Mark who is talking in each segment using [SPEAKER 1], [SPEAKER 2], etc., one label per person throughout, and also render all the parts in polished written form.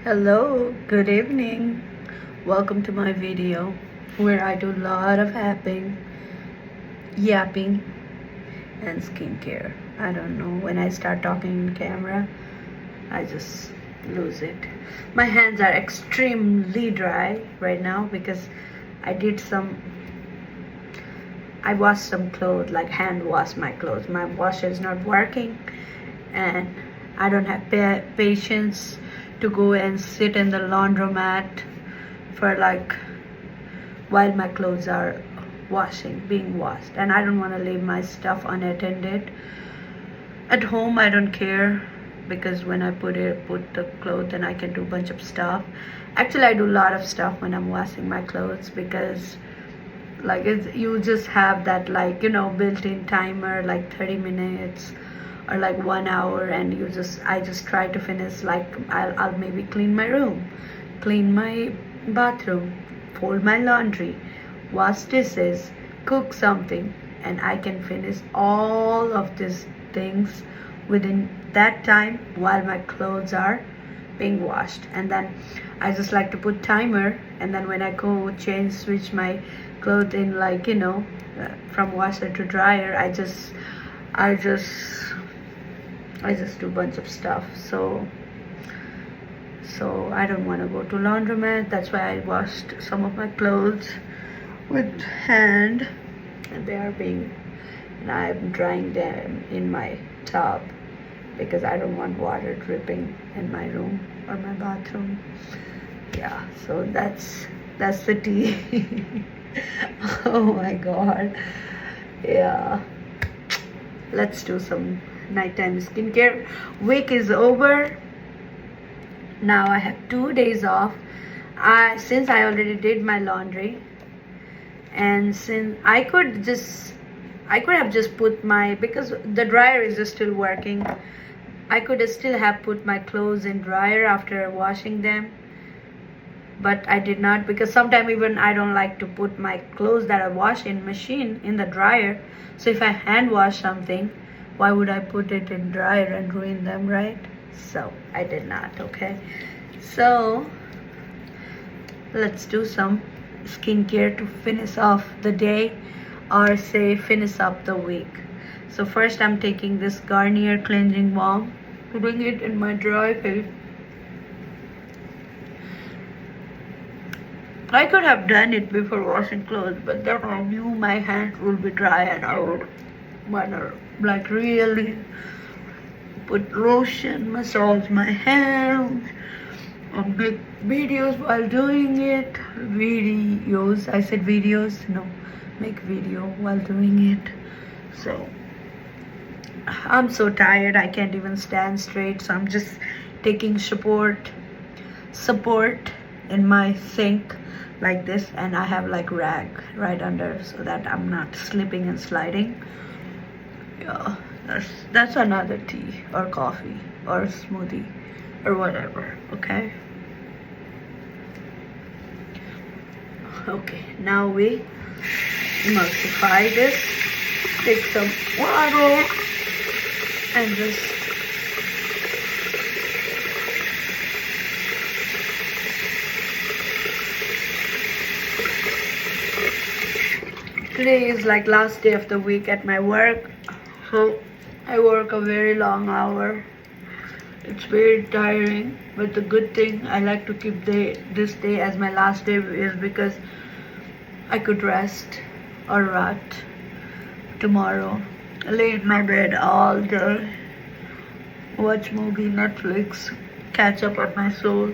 [SPEAKER 1] Hello, good evening. Welcome to my video where I do a lot of yapping, and skincare. I don't know, when I start talking in camera, I just lose it. My hands are extremely dry right now because I did I washed some clothes, like hand wash my clothes. My washer is not working and I don't have patience to go and sit in the laundromat for like while my clothes are being washed, and I don't want to leave my stuff unattended. At home I don't care because when I put the clothes, then I can do a bunch of stuff. Actually, I do a lot of stuff when I'm washing my clothes because like you just have that built-in timer like 30 minutes or like 1 hour, and I just try to finish, like I'll maybe clean my room, clean my bathroom, fold my laundry, wash dishes, cook something, and I can finish all of these things within that time while my clothes are being washed. And then I just like to put timer, and then when I go switch my clothes in, from washer to dryer, I just do a bunch of stuff. So I don't want to go to laundromat. That's why I washed some of my clothes with hand, and I'm drying them in my tub because I don't want water dripping in my room or my bathroom. Yeah, so that's the tea. Oh my god. Yeah, let's do some nighttime skincare. Week is over. Now I have 2 days off. Since I already did my laundry, and since I could have just put because the dryer is still working, I could still have put my clothes in dryer after washing them, but I did not, because sometimes even I don't like to put my clothes that I wash in machine in the dryer. So if I hand wash something, why would I put it in dryer and ruin them, right? So I did not. Okay, so let's do some skincare to finish off the day, or say finish up the week. So first I'm taking this Garnier cleansing balm, putting it in my dry face. I could have done it before washing clothes, but then I knew my hands would be dry and I would wanna really put lotion, massage my hands, and make videos while doing it. I said videos, no, make video while doing it. So I'm so tired, I can't even stand straight, so I'm just taking support in my sink like this, and I have like rag right under so that I'm not slipping and sliding. Yeah, that's another tea or coffee or smoothie or whatever. Okay, now we emulsify this. Take some water and just today is like last day of the week at my work, so I work a very long hour. It's very tiring, but the good thing, I like to keep this day as my last day, is because I could rest or rot tomorrow, lay in my bed all day, watch movie, Netflix, catch up on my soul.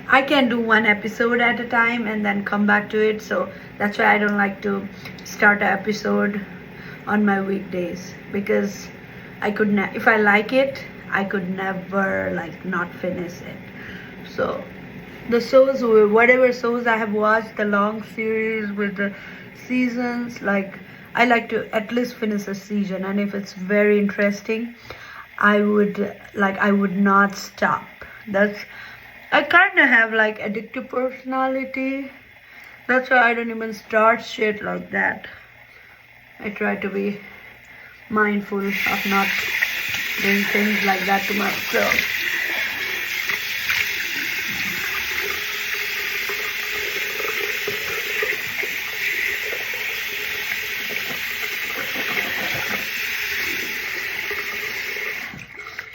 [SPEAKER 1] I can do one episode at a time and then come back to it, so that's why I don't like to start an episode on my weekdays, because if I like it, I could never not finish it. So the shows, whatever shows I have watched, the long series with the seasons, I like to at least finish a season, and if it's very interesting, I would not stop. I kind of have addictive personality. That's why I don't even start shit like that. I try to be mindful of not doing things like that to myself.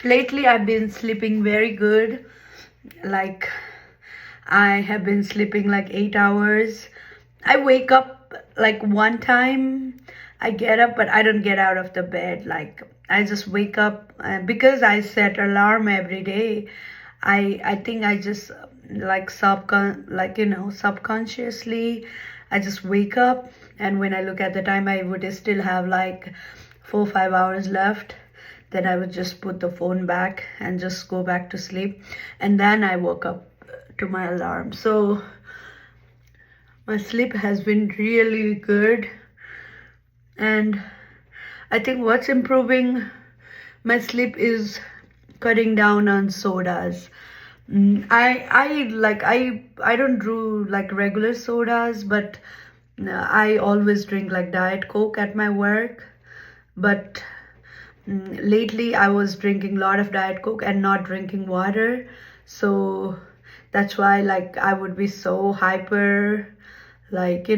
[SPEAKER 1] lately I've been sleeping very good. Like, I have been sleeping like 8 hours. I wake up like one time, I get up, but I don't get out of the bed. Like, I just wake up because I set alarm every day. I think I just like subconsciously, I just wake up, and when I look at the time, I would still have like 4 or 5 hours left. Then I would just put the phone back and just go back to sleep, and then I woke up to my alarm. So my sleep has been really good, and I think what's improving my sleep is cutting down on sodas. I don't do like regular sodas, but I always drink like Diet Coke at my work. But lately I was drinking a lot of Diet Coke and not drinking water. So that's why like I would be so hyper, like,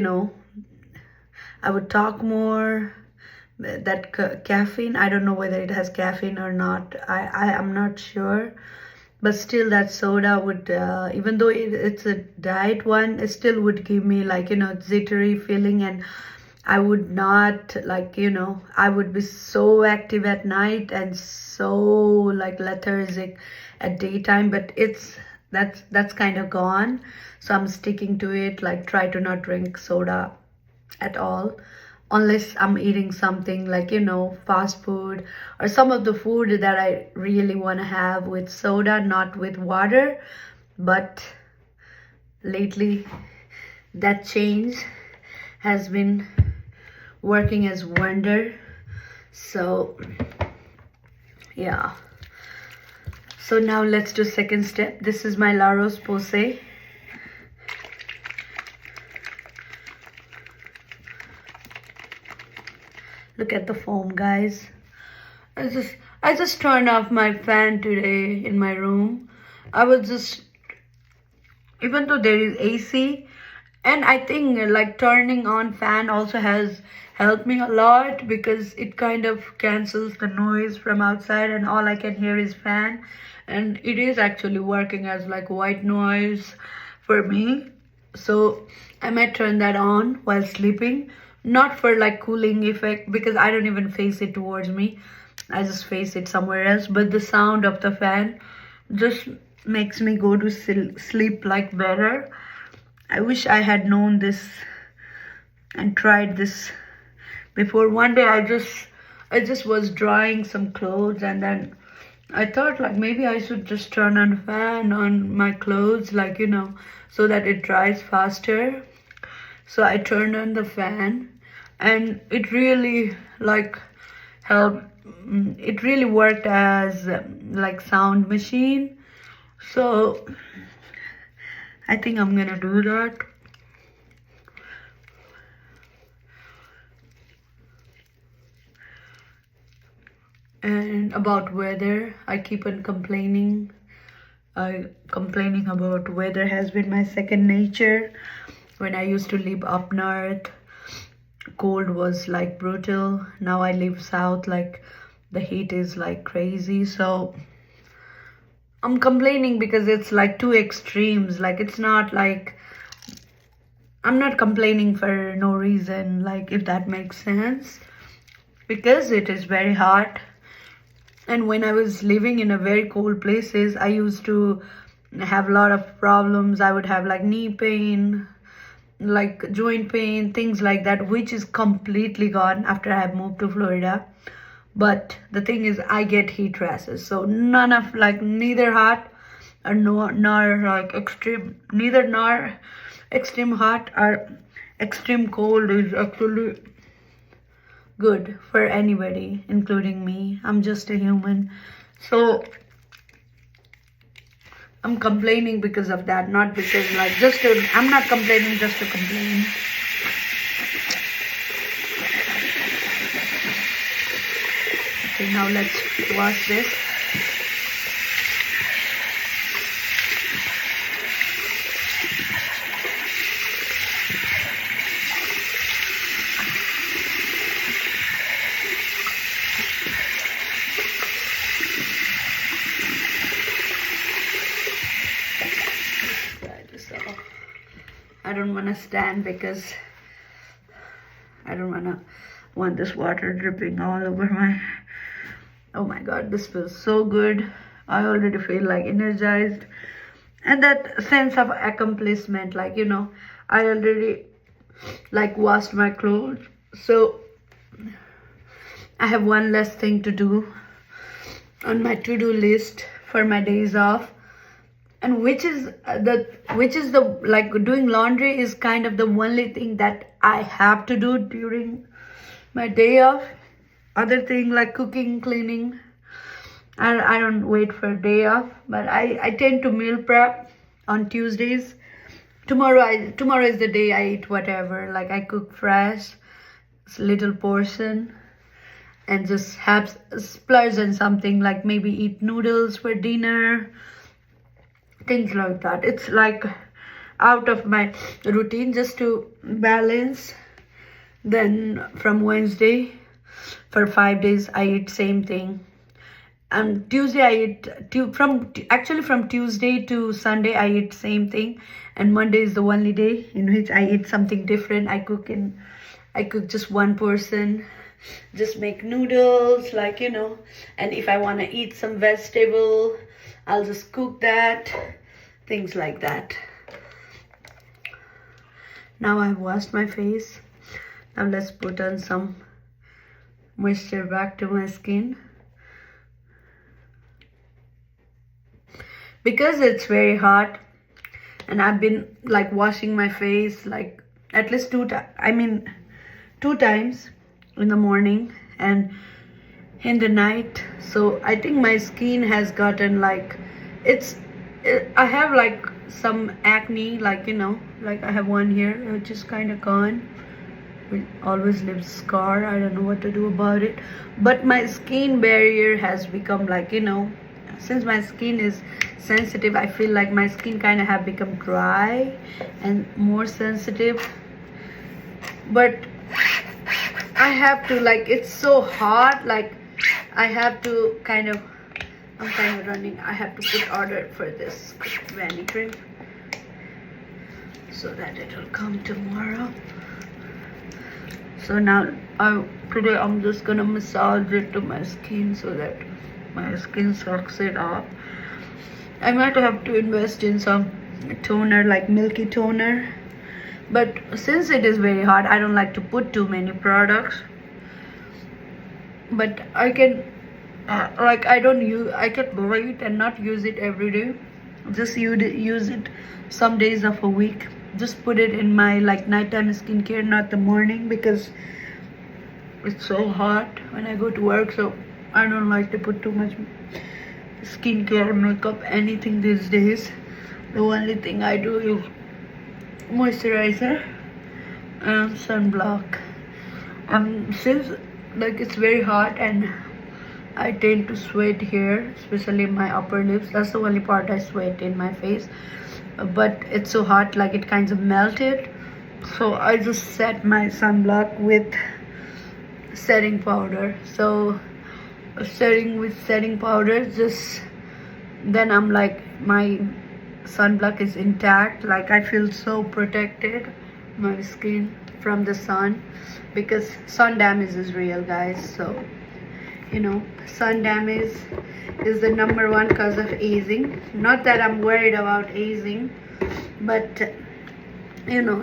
[SPEAKER 1] I would talk more. That caffeine, I don't know whether it has caffeine or not. I am not sure. But still, that soda would, even though it's a diet one, it still would give me like, jittery feeling, and I would not like, I would be so active at night and so like lethargic at daytime. But that's kind of gone. So I'm sticking to it, like try to not drink soda at all, unless I'm eating something like, fast food or some of the food that I really want to have with soda, not with water. But lately, that change has been working as wonder. So, yeah. So now let's do second step. This is my La Roche-Posay. Look at the foam, guys. I just turned off my fan today in my room. I was just, even though there is AC, and I think like turning on fan also has helped me a lot, because it kind of cancels the noise from outside and all I can hear is fan, and it is actually working as like white noise for me. So I might turn that on while sleeping, not for like cooling effect, because I don't even face it towards me. I just face it somewhere else. But the sound of the fan just makes me go to sleep like better. I wish I had known this and tried this before. One day I just was drying some clothes, and then I thought like maybe I should just turn on fan on my clothes, like, so that it dries faster. So I turned on the fan, and it really like helped. It really worked as like sound machine. So I think I'm gonna do that. And about weather, I keep on complaining. Complaining about weather has been my second nature. When I used to live up north, cold was like brutal. Now I live south, like the heat is like crazy. So I'm complaining because it's like two extremes. Like, it's not like, I'm not complaining for no reason, like, if that makes sense, because it is very hot. And when I was living in a very cold places, I used to have a lot of problems. I would have like knee pain, like joint pain, things like that, which is completely gone after I have moved to Florida. But the thing is, I get heat rashes. So none of like, neither hot or nor like extreme, neither nor extreme hot or extreme cold is actually good for anybody, including me. I'm just a human. So I'm complaining because of that, not because like I'm not complaining just to complain. Okay, now let's wash this. I don't want to stand because I don't want this water dripping all over my. Oh my god, this feels so good. I already feel like energized. And that sense of accomplishment, like, I already like washed my clothes. So I have one less thing to do on my to-do list for my days off. And which is the like doing laundry is kind of the only thing that I have to do during my day off. Other thing like cooking, cleaning, I don't wait for a day off, but I tend to meal prep on Tuesdays. Tomorrow is the day I eat whatever. Like I cook fresh, little portion, and just have splurge on something, like maybe eat noodles for dinner, things like that. It's like out of my routine just to balance. Then from Wednesday for 5 days I eat same thing. Tuesday I eat from Tuesday to Sunday I eat same thing, and Monday is the only day in which I eat something different. I cook just one person, just make noodles, like, and if I want to eat some vegetable, I'll just cook that, things like that. Now I've washed my face. Now let's put on some moisture back to my skin. Because it's very hot and I've been like washing my face like at least two times in the morning and in the night. So I think my skin has gotten like, I have like some acne, like, like I have one here, which is kind of gone. It always leaves scar. I don't know what to do about it. But my skin barrier has become like, since my skin is sensitive, I feel like my skin kind of have become dry and more sensitive. But I have to, like, it's so hot, like I have to I'm kind of running. I have to put order for this vanity cream so that it will come tomorrow. So now today I'm just gonna massage it to my skin so that my skin sucks it up. I might have to invest in some toner, like milky toner, but since it is very hot, I don't like to put too many products. But I can I can buy it and not use it every day. Just use it some days of a week. Just put it in my like nighttime skincare, not the morning, because it's so hot when I go to work. So I don't like to put too much skincare, makeup, anything these days. The only thing I do is moisturizer and sunblock. Since like it's very hot and I tend to sweat here, especially my upper lips. That's the only part I sweat in my face. But it's so hot, like it kind of melted. So I just set my sunblock with setting powder. So setting powder, just then I'm like, my sunblock is intact. Like I feel so protected, my skin from the sun, because sun damage is real, guys. So sun damage is the #1 cause of aging. Not that I'm worried about aging, but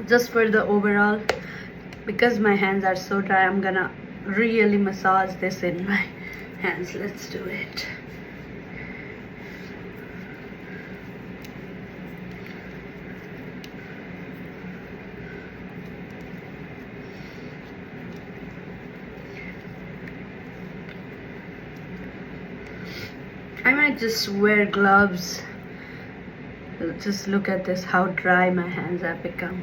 [SPEAKER 1] just for the overall, because my hands are so dry, I'm gonna really massage this in my hands. Let's do it. I might just wear gloves. Just look at this, how dry my hands have become.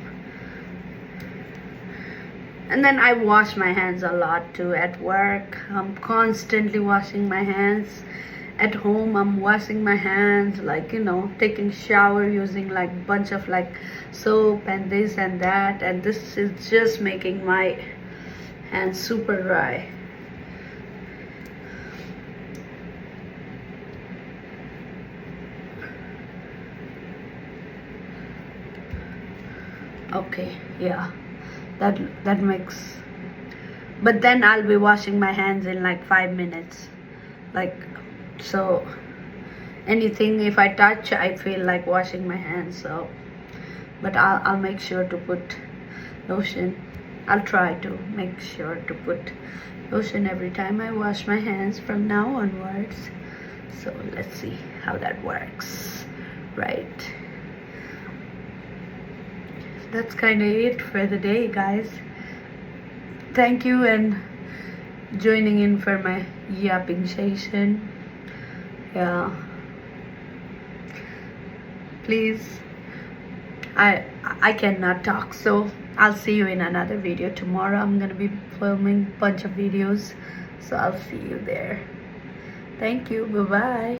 [SPEAKER 1] And then I wash my hands a lot too. At work, I'm constantly washing my hands. At home, I'm washing my hands, like, taking shower using like bunch of like soap and this and that. And this is just making my hands super dry. Okay, yeah, that makes. But then I'll be washing my hands in like 5 minutes. Like, so anything if I touch, I feel like washing my hands. So, but I'll make sure to put lotion. I'll try to make sure to put lotion every time I wash my hands from now onwards. So let's see how that works, right? That's kind of it for the day, guys. Thank you and joining in for my yapping session. Yeah, please, I cannot talk, so I'll see you in another video tomorrow. I'm gonna be filming a bunch of videos, so I'll see you there. Thank you. Bye bye.